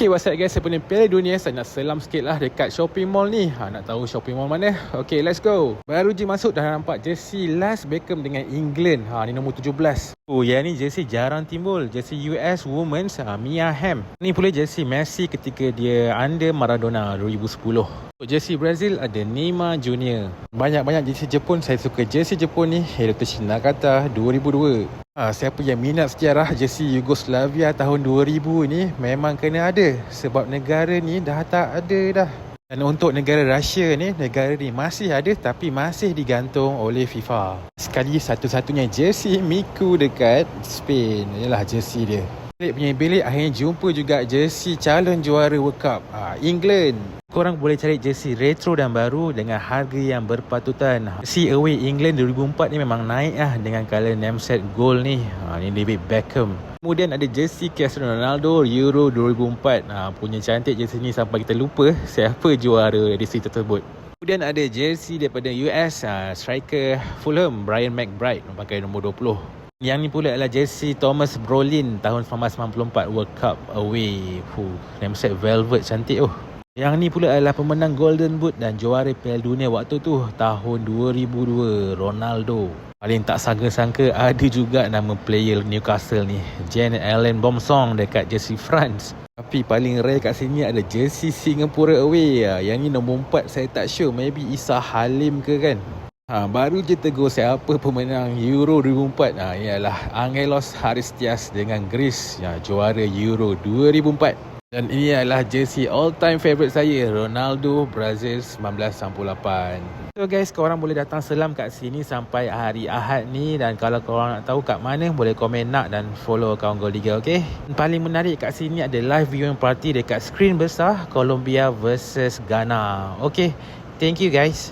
Okay, what's up guys, saya punya Piala Dunia. Saya nak selam sikit lah dekat shopping mall ni. Nak tahu shopping mall mana? Okay, let's go. Baru je masuk dah nampak jersey Last Beckham dengan England. Ni nombor 17. Yang ni jersey jarang timbul. Jersey US Women's, Mia Hamm. Ni pula jersey Messi ketika dia under Maradona 2010. Jersey Brazil ada Neymar Jr. Banyak-banyak jersey Jepun. Saya suka jersey Jepun ni, Hirotoshi Nakata 2002. Siapa yang minat sejarah jersey Yugoslavia tahun 2000 ni memang kena ada, sebab negara ni dah tak ada dah. Dan untuk negara Russia ni, negara ni masih ada tapi masih digantung oleh FIFA. Sekali satu-satunya jersey Miku dekat Spain. Ialah jersey dia. Bilik akhirnya jumpa juga jersey calon juara World Cup, England. Korang boleh cari jersey retro dan baru dengan harga yang berpatutan. Jersey away England 2004 ni memang naik dengan colour nameset gold ni. Ni David Beckham. Kemudian ada jersey Cristiano Ronaldo Euro 2004. Punya cantik jersey ni sampai kita lupa siapa juara edisi tersebut. Kemudian ada jersey daripada US, striker Fulham Brian McBride pakai nombor 20. Yang ni pula adalah jersey Thomas Brolin tahun 1994 World Cup away. Nameset velvet cantik. Yang ni pula adalah pemenang Golden Boot dan juara Piala Dunia waktu tu tahun 2002, Ronaldo. Paling tak sangka-sangka ada juga nama player Newcastle ni, Jean-Alain Bomsong dekat jersey France. Tapi paling rare kat sini ada jersey Singapura away. Yang ni nombor 4 saya tak sure, maybe Isa Halim ke kan. Baru je tegur siapa pemenang Euro 2004. Ialah Angelos Haristias dengan Greece, juara Euro 2004. Dan ini adalah jersey all time favourite saya, Ronaldo Brazil 1998. So guys, korang boleh datang selam kat sini sampai hari Ahad ni. Dan kalau korang nak tahu kat mana, boleh komen nak dan follow akaun Goal Liga, okay? Paling menarik kat sini ada live viewing party dekat screen besar, Colombia versus Ghana. Okay, thank you guys.